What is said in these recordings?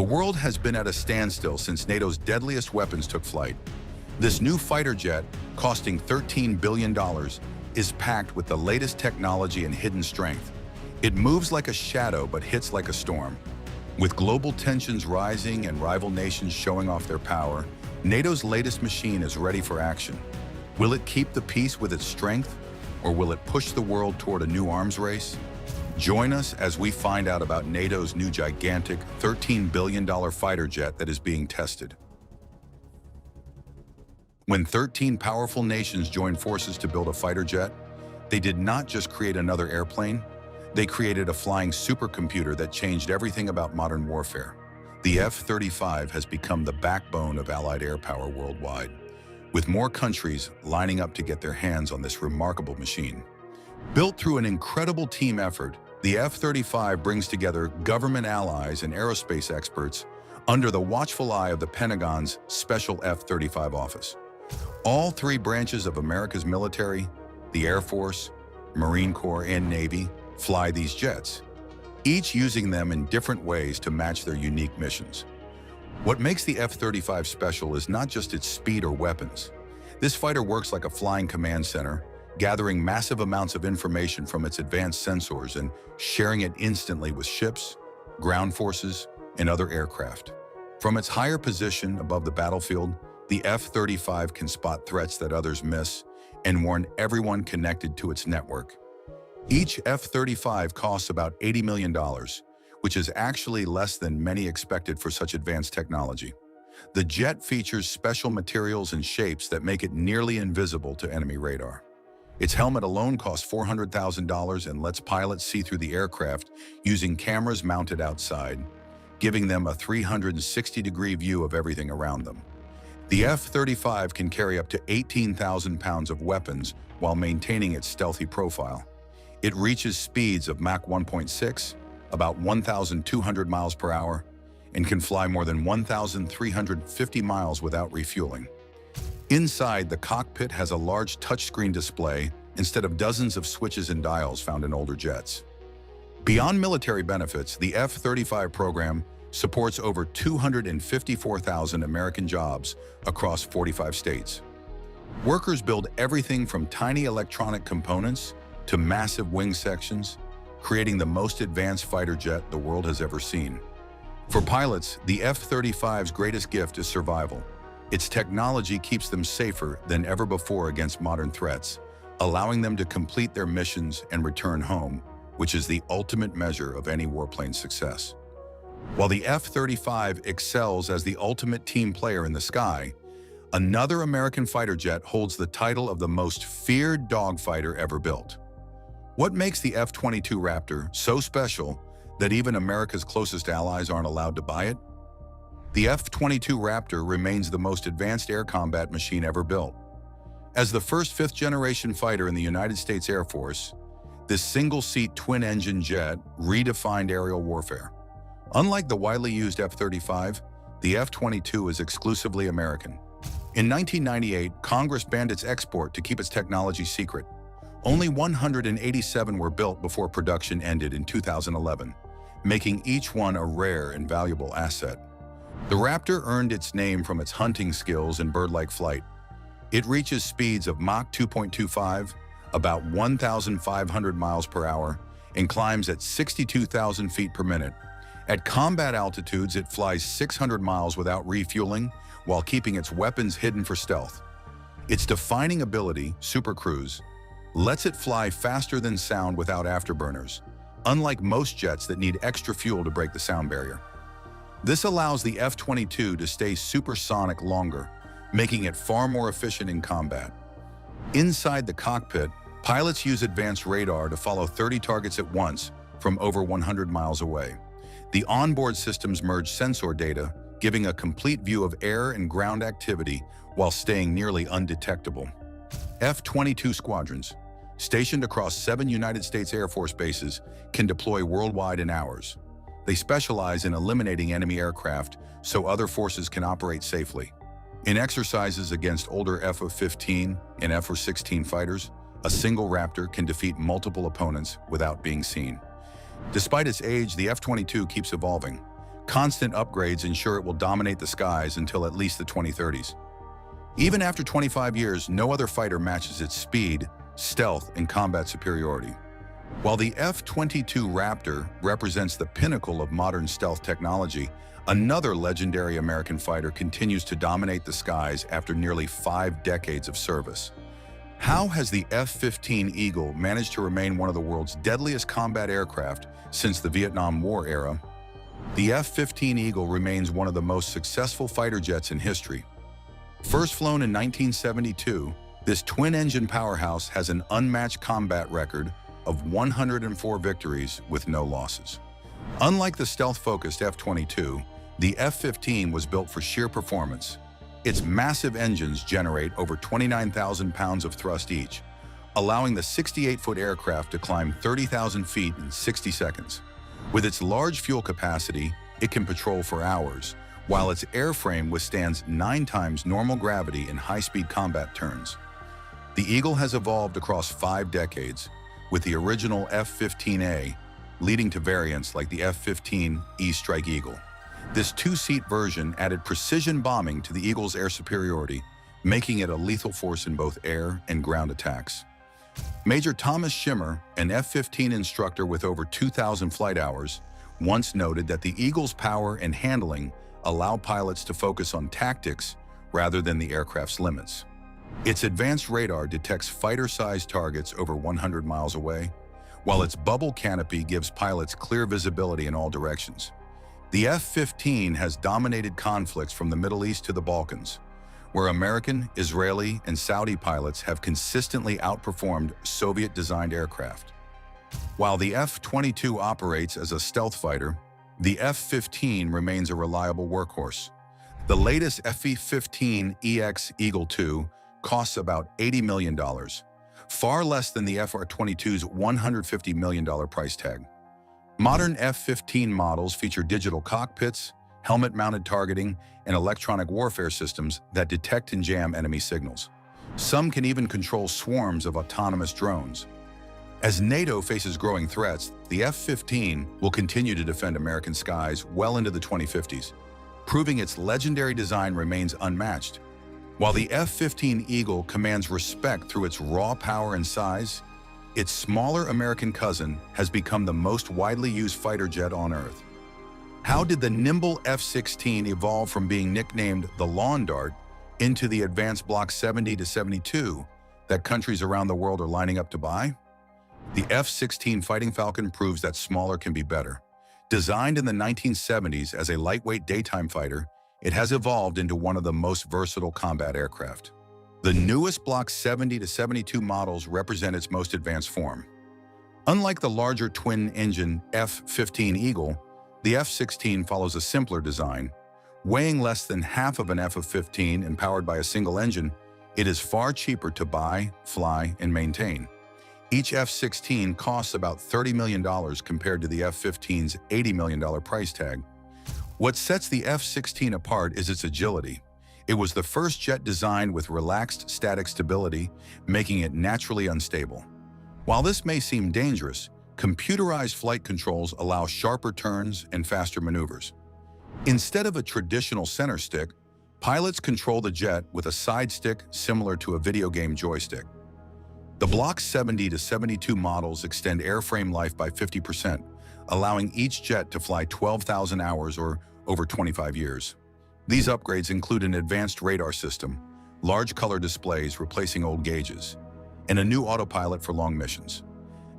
world has been at a standstill since NATO's deadliest weapons took flight. This new fighter jet, costing $13 billion, is packed with the latest technology and hidden strength. It moves like a shadow but hits like a storm. With global tensions rising and rival nations showing off their power, NATO's latest machine is ready for action. Will it keep the peace with its strength, or will it push the world toward a new arms race? Join us as we find out about NATO's new gigantic $13 billion fighter jet that is being tested. When 13 powerful nations joined forces to build a fighter jet, they did not just create another airplane, they created a flying supercomputer that changed everything about modern warfare. The F-35 has become the backbone of Allied air power worldwide, with more countries lining up to get their hands on this remarkable machine. Built through an incredible team effort, the F-35 brings together government allies and aerospace experts under the watchful eye of the Pentagon's Special F-35 office. All three branches of America's military, the Air Force, Marine Corps, and Navy, fly these jets, each using them in different ways to match their unique missions. What makes the F-35 special is not just its speed or weapons. This fighter works like a flying command center, gathering massive amounts of information from its advanced sensors and sharing it instantly with ships, ground forces, and other aircraft. From its higher position above the battlefield, the F-35 can spot threats that others miss and warn everyone connected to its network. Each F-35 costs about $80 million, which is actually less than many expected for such advanced technology. The jet features special materials and shapes that make it nearly invisible to enemy radar. Its helmet alone costs $400,000 and lets pilots see through the aircraft using cameras mounted outside, giving them a 360-degree view of everything around them. The F-35 can carry up to 18,000 pounds of weapons while maintaining its stealthy profile. It reaches speeds of Mach 1.6, about 1,200 miles per hour, and can fly more than 1,350 miles without refueling. Inside, the cockpit has a large touchscreen display instead of dozens of switches and dials found in older jets. Beyond military benefits, the F-35 program supports over 254,000 American jobs across 45 states. Workers build everything from tiny electronic components to massive wing sections, creating the most advanced fighter jet the world has ever seen. For pilots, the F-35's greatest gift is survival. Its technology keeps them safer than ever before against modern threats, allowing them to complete their missions and return home, which is the ultimate measure of any warplane's success. While the F-35 excels as the ultimate team player in the sky, another American fighter jet holds the title of the most feared dogfighter ever built. What makes the F-22 Raptor so special that even America's closest allies aren't allowed to buy it? The F-22 Raptor remains the most advanced air combat machine ever built. As the first fifth-generation fighter in the United States Air Force, this single-seat twin-engine jet redefined aerial warfare. Unlike the widely used F-35, the F-22 is exclusively American. In 1998, Congress banned its export to keep its technology secret. Only 187 were built before production ended in 2011, making each one a rare and valuable asset. The Raptor earned its name from its hunting skills and bird-like flight. It reaches speeds of Mach 2.25, about 1,500 miles per hour, and climbs at 62,000 feet per minute. At combat altitudes, it flies 600 miles without refueling while keeping its weapons hidden for stealth. Its defining ability, Super Cruise, lets it fly faster than sound without afterburners, unlike most jets that need extra fuel to break the sound barrier. This allows the F-22 to stay supersonic longer, making it far more efficient in combat. Inside the cockpit, pilots use advanced radar to follow 30 targets at once from over 100 miles away. The onboard systems merge sensor data, giving a complete view of air and ground activity while staying nearly undetectable. F-22 squadrons, stationed across 7 United States Air Force bases, can deploy worldwide in hours. They specialize in eliminating enemy aircraft so other forces can operate safely. In exercises against older F-15 and F-16 fighters, a single Raptor can defeat multiple opponents without being seen. Despite its age, the F-22 keeps evolving, Constant upgrades ensure it will dominate the skies until at least the 2030s. Even after 25 years, no other fighter matches its speed, stealth, and combat superiority. While the F-22 Raptor represents the pinnacle of modern stealth technology, another legendary American fighter continues to dominate the skies after nearly 5 decades of service. How has the F-15 Eagle managed to remain one of the world's deadliest combat aircraft since the Vietnam War era? The F-15 Eagle remains one of the most successful fighter jets in history. First flown in 1972, this twin-engine powerhouse has an unmatched combat record of 104 victories with no losses. Unlike the stealth-focused F-22, the F-15 was built for sheer performance. Its massive engines generate over 29,000 pounds of thrust each, allowing the 68-foot aircraft to climb 30,000 feet in 60 seconds. With its large fuel capacity, it can patrol for hours, while its airframe withstands 9 times normal gravity in high-speed combat turns. The Eagle has evolved across 5 decades, with the original F-15A leading to variants like the F-15E Strike Eagle. This 2-seat version added precision bombing to the Eagle's air superiority, making it a lethal force in both air and ground attacks. Major Thomas Schimmer, an F-15 instructor with over 2,000 flight hours, once noted that the Eagle's power and handling allow pilots to focus on tactics rather than the aircraft's limits. Its advanced radar detects fighter-sized targets over 100 miles away, while its bubble canopy gives pilots clear visibility in all directions. The F-15 has dominated conflicts from the Middle East to the Balkans, where American, Israeli, and Saudi pilots have consistently outperformed Soviet-designed aircraft. While the F-22 operates as a stealth fighter, the F-15 remains a reliable workhorse. The latest F-15EX Eagle II costs about $80 million, far less than the FR-22's $150 million price tag. Modern F-15 models feature digital cockpits, helmet-mounted targeting, and electronic warfare systems that detect and jam enemy signals. Some can even control swarms of autonomous drones. As NATO faces growing threats, the F-15 will continue to defend American skies well into the 2050s, proving its legendary design remains unmatched. While the F-15 Eagle commands respect through its raw power and size, its smaller American cousin has become the most widely used fighter jet on Earth. How did the nimble F-16 evolve from being nicknamed the Lawn Dart into the advanced Block 70-72 that countries around the world are lining up to buy? The F-16 Fighting Falcon proves that smaller can be better. Designed in the 1970s as a lightweight daytime fighter, it has evolved into one of the most versatile combat aircraft. The newest Block 70-72 models represent its most advanced form. Unlike the larger twin-engine F-15 Eagle, the F-16 follows a simpler design. Weighing less than half of an F-15 and powered by a single engine, it is far cheaper to buy, fly, and maintain. Each F-16 costs about $30 million compared to the F-15's $80 million price tag. What sets the F-16 apart is its agility. It was the first jet designed with relaxed static stability, making it naturally unstable. While this may seem dangerous, computerized flight controls allow sharper turns and faster maneuvers. Instead of a traditional center stick, pilots control the jet with a side stick similar to a video game joystick. The Block 70-72 models extend airframe life by 50%, allowing each jet to fly 12,000 hours or over 25 years. These upgrades include an advanced radar system, large color displays replacing old gauges, and a new autopilot for long missions.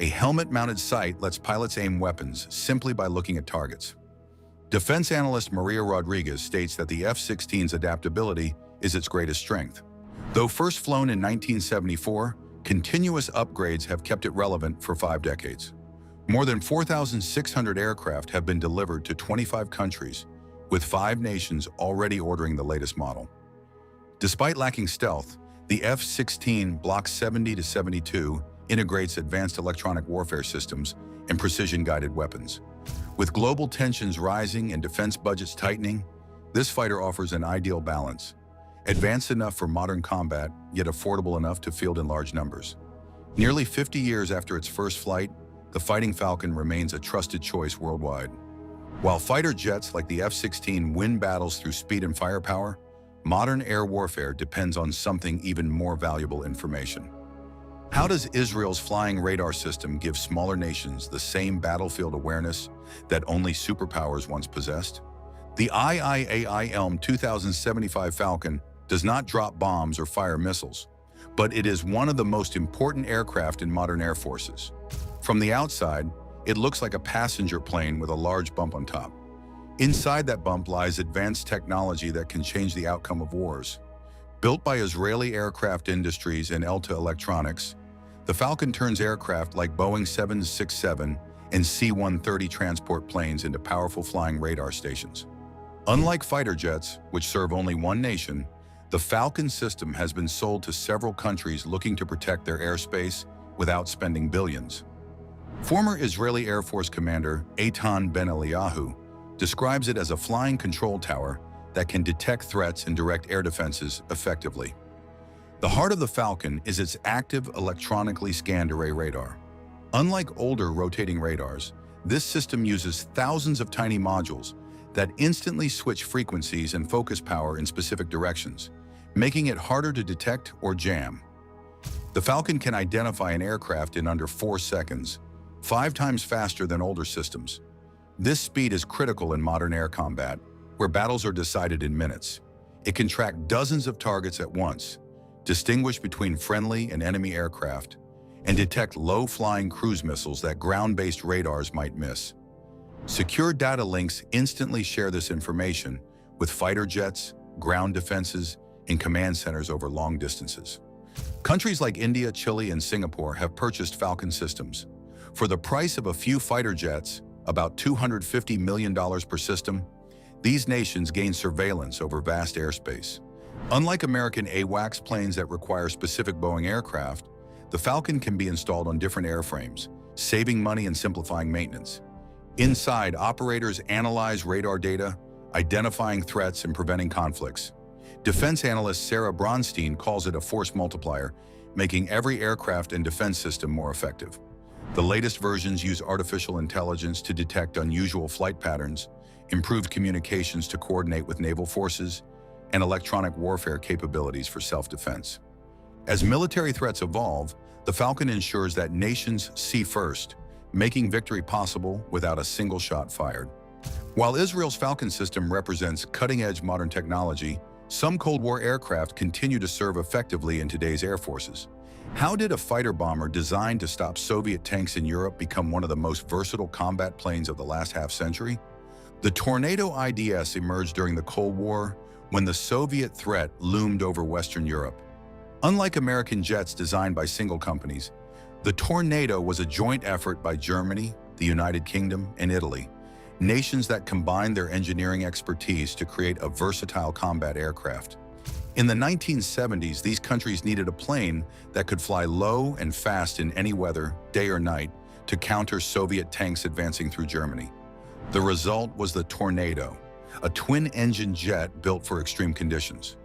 A helmet-mounted sight lets pilots aim weapons simply by looking at targets. Defense analyst Maria Rodriguez states that the F-16's adaptability is its greatest strength. Though first flown in 1974, continuous upgrades have kept it relevant for 5 decades. More than 4,600 aircraft have been delivered to 25 countries, with 5 nations already ordering the latest model. Despite lacking stealth, the F-16 Block 70-72 integrates advanced electronic warfare systems and precision-guided weapons. With global tensions rising and defense budgets tightening, this fighter offers an ideal balance. Advanced enough for modern combat, yet affordable enough to field in large numbers. Nearly 50 years after its first flight, the Fighting Falcon remains a trusted choice worldwide. While fighter jets like the F-16 win battles through speed and firepower, modern air warfare depends on something even more valuable: information. How does Israel's flying radar system give smaller nations the same battlefield awareness that only superpowers once possessed? The IIAI ELM 2075 Falcon does not drop bombs or fire missiles, but it is one of the most important aircraft in modern air forces. From the outside, it looks like a passenger plane with a large bump on top. Inside that bump lies advanced technology that can change the outcome of wars. Built by Israeli Aircraft Industries and Elta Electronics, the Falcon turns aircraft like Boeing 767 and C-130 transport planes into powerful flying radar stations. Unlike fighter jets, which serve only one nation, the Falcon system has been sold to several countries looking to protect their airspace without spending billions. Former Israeli Air Force Commander Eitan Ben-Eliyahu describes it as a flying control tower that can detect threats and direct air defenses effectively. The heart of the Falcon is its active electronically scanned array radar. Unlike older rotating radars, this system uses thousands of tiny modules that instantly switch frequencies and focus power in specific directions, making it harder to detect or jam. The Falcon can identify an aircraft in under 4 seconds, 5 times faster than older systems. This speed is critical in modern air combat, where battles are decided in minutes. It can track dozens of targets at once, distinguish between friendly and enemy aircraft, and detect low-flying cruise missiles that ground-based radars might miss. Secure data links instantly share this information with fighter jets, ground defenses, and command centers over long distances. Countries like India, Chile, and Singapore have purchased Falcon systems. For the price of a few fighter jets, about $250 million per system, these nations gain surveillance over vast airspace. Unlike American AWACS planes that require specific Boeing aircraft, the Falcon can be installed on different airframes, saving money and simplifying maintenance. Inside, operators analyze radar data, identifying threats and preventing conflicts. Defense analyst Sarah Bronstein calls it a force multiplier, making every aircraft and defense system more effective. The latest versions use artificial intelligence to detect unusual flight patterns, improved communications to coordinate with naval forces, and electronic warfare capabilities for self-defense. As military threats evolve, the Falcon ensures that nations see first, making victory possible without a single shot fired. While Israel's Falcon system represents cutting-edge modern technology, some Cold War aircraft continue to serve effectively in today's air forces. How did a fighter bomber designed to stop Soviet tanks in Europe become one of the most versatile combat planes of the last half-century? The Tornado IDS emerged during the Cold War when the Soviet threat loomed over Western Europe. Unlike American jets designed by single companies, the Tornado was a joint effort by Germany, the United Kingdom, and Italy, nations that combined their engineering expertise to create a versatile combat aircraft. In the 1970s, these countries needed a plane that could fly low and fast in any weather, day or night, to counter Soviet tanks advancing through Germany. The result was the Tornado, a twin-engine jet built for extreme conditions.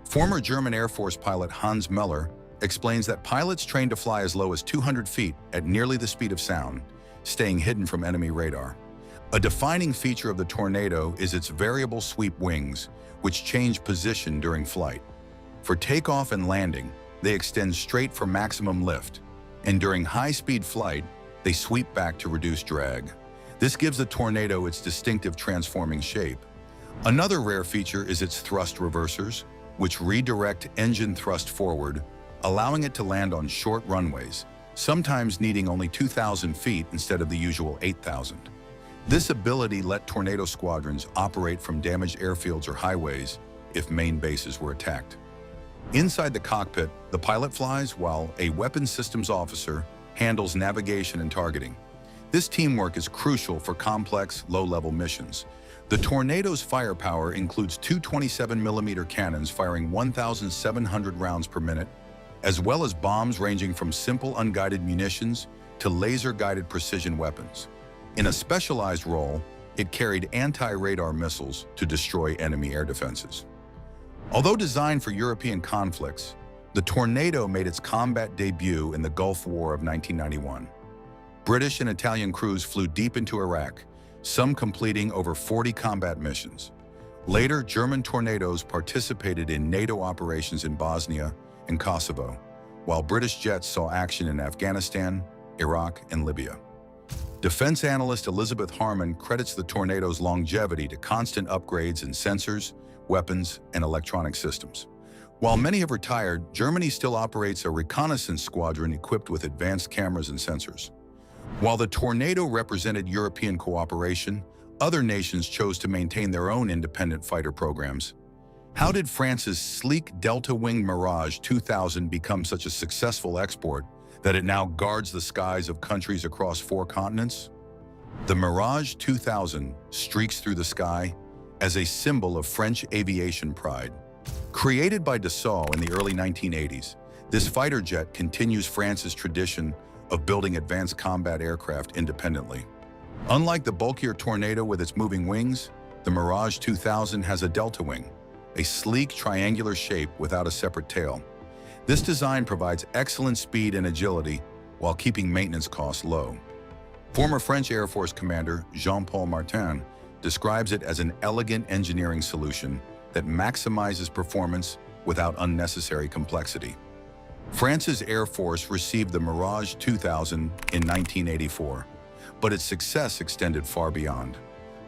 Former German Air Force pilot Hans Müller explains that pilots trained to fly as low as 200 feet at nearly the speed of sound, staying hidden from enemy radar. A defining feature of the Tornado is its variable sweep wings, which change position during flight. For takeoff and landing, they extend straight for maximum lift, and during high-speed flight, they sweep back to reduce drag. This gives the Tornado its distinctive transforming shape. Another rare feature is its thrust reversers, which redirect engine thrust forward, allowing it to land on short runways, sometimes needing only 2,000 feet instead of the usual 8,000. This ability let Tornado squadrons operate from damaged airfields or highways if main bases were attacked. Inside the cockpit, the pilot flies while a weapons systems officer handles navigation and targeting. This teamwork is crucial for complex, low-level missions. The Tornado's firepower includes two 27mm cannons firing 1,700 rounds per minute, as well as bombs ranging from simple unguided munitions to laser-guided precision weapons. In a specialized role, it carried anti-radar missiles to destroy enemy air defenses. Although designed for European conflicts, the Tornado made its combat debut in the Gulf War of 1991. British and Italian crews flew deep into Iraq, some completing over 40 combat missions. Later, German Tornadoes participated in NATO operations in Bosnia and Kosovo, while British jets saw action in Afghanistan, Iraq, and Libya. Defense analyst Elizabeth Harman credits the Tornado's longevity to constant upgrades in sensors, weapons, and electronic systems. While many have retired, Germany still operates a reconnaissance squadron equipped with advanced cameras and sensors. While the Tornado represented European cooperation, other nations chose to maintain their own independent fighter programs. How did France's sleek delta-winged Mirage 2000 become such a successful export that it now guards the skies of countries across 4 continents? The Mirage 2000 streaks through the sky as a symbol of French aviation pride. Created by Dassault in the early 1980s, this fighter jet continues France's tradition of building advanced combat aircraft independently. Unlike the bulkier Tornado with its moving wings, the Mirage 2000 has a delta wing, a sleek triangular shape without a separate tail. This design provides excellent speed and agility while keeping maintenance costs low. Former French Air Force commander Jean-Paul Martin describes it as an elegant engineering solution that maximizes performance without unnecessary complexity. France's Air Force received the Mirage 2000 in 1984, but its success extended far beyond.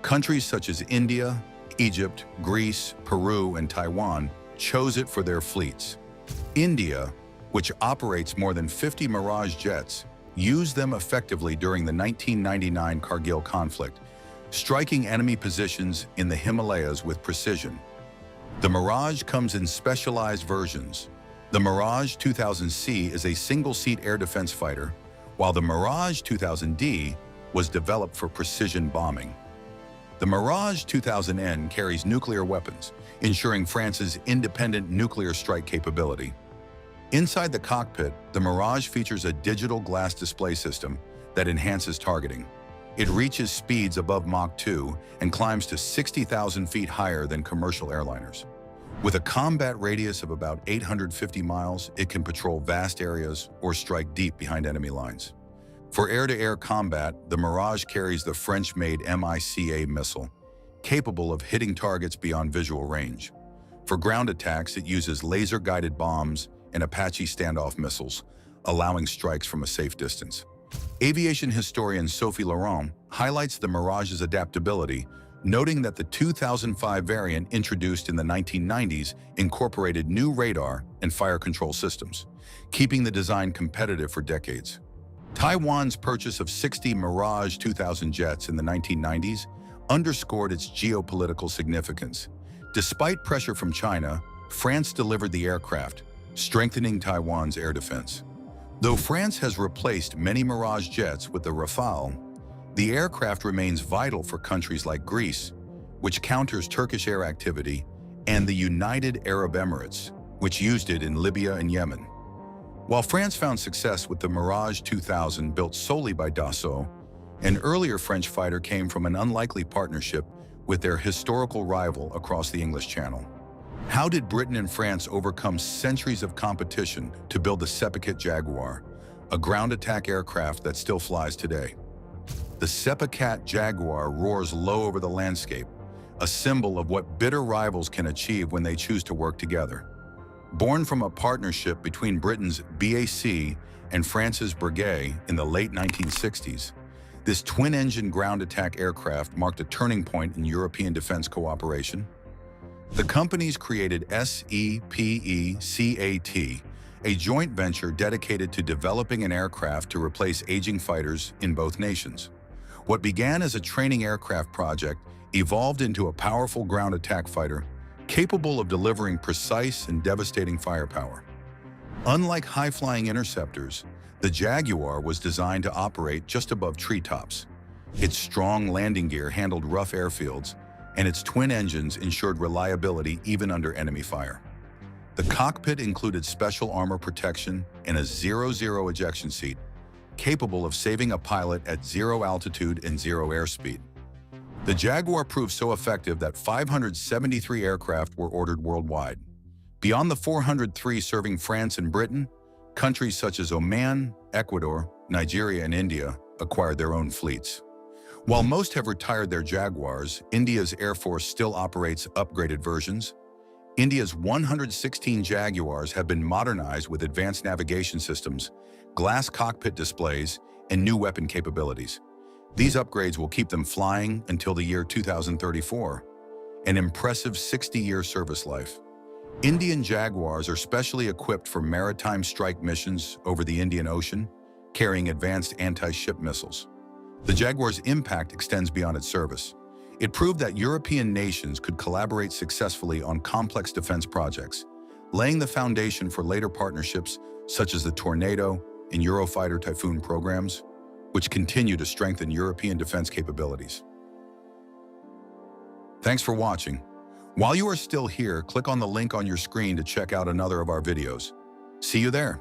Countries such as India, Egypt, Greece, Peru, and Taiwan chose it for their fleets. India, which operates more than 50 Mirage jets, used them effectively during the 1999 Kargil conflict, striking enemy positions in the Himalayas with precision. The Mirage comes in specialized versions. The Mirage 2000C is a single-seat air defense fighter, while the Mirage 2000D was developed for precision bombing. The Mirage 2000N carries nuclear weapons, ensuring France's independent nuclear strike capability. Inside the cockpit, the Mirage features a digital glass display system that enhances targeting. It reaches speeds above Mach 2 and climbs to 60,000 feet higher than commercial airliners. With a combat radius of about 850 miles, it can patrol vast areas or strike deep behind enemy lines. For air-to-air combat, the Mirage carries the French-made MICA missile, capable of hitting targets beyond visual range. For ground attacks, it uses laser-guided bombs and Apache standoff missiles, allowing strikes from a safe distance. Aviation historian Sophie Laurent highlights the Mirage's adaptability, noting that the 2005 variant introduced in the 1990s incorporated new radar and fire control systems, keeping the design competitive for decades. Taiwan's purchase of 60 Mirage 2000 jets in the 1990s underscored its geopolitical significance. Despite pressure from China, France delivered the aircraft, strengthening Taiwan's air defense. Though France has replaced many Mirage jets with the Rafale, the aircraft remains vital for countries like Greece, which counters Turkish air activity, and the United Arab Emirates, which used it in Libya and Yemen. While France found success with the Mirage 2000 built solely by Dassault, an earlier French fighter came from an unlikely partnership with their historical rival across the English Channel. How did Britain and France overcome centuries of competition to build the Sepikit Jaguar, a ground attack aircraft that still flies today? The Sepikit Jaguar roars low over the landscape, a symbol of what bitter rivals can achieve when they choose to work together. Born from a partnership between Britain's BAC and France's Breguet in the late 1960s, this twin-engine ground attack aircraft marked a turning point in European defense cooperation. The companies created SEPECAT, a joint venture dedicated to developing an aircraft to replace aging fighters in both nations. What began as a training aircraft project evolved into a powerful ground attack fighter capable of delivering precise and devastating firepower. Unlike high-flying interceptors, the Jaguar was designed to operate just above treetops. Its strong landing gear handled rough airfields, and its twin engines ensured reliability even under enemy fire. The cockpit included special armor protection and a zero-zero ejection seat, capable of saving a pilot at zero altitude and zero airspeed. The Jaguar proved so effective that 573 aircraft were ordered worldwide. Beyond the 403 serving France and Britain, countries such as Oman, Ecuador, Nigeria, and India acquired their own fleets. While most have retired their Jaguars, India's Air Force still operates upgraded versions. India's 116 Jaguars have been modernized with advanced navigation systems, glass cockpit displays, and new weapon capabilities. These upgrades will keep them flying until the year 2034, an impressive 60-year service life. Indian Jaguars are specially equipped for maritime strike missions over the Indian Ocean, carrying advanced anti-ship missiles. The Jaguar's impact extends beyond its service. It proved that European nations could collaborate successfully on complex defense projects, laying the foundation for later partnerships such as the Tornado and Eurofighter Typhoon programs, which continue to strengthen European defense capabilities. Thanks for watching. While you are still here, click on the link on your screen to check out another of our videos. See you there.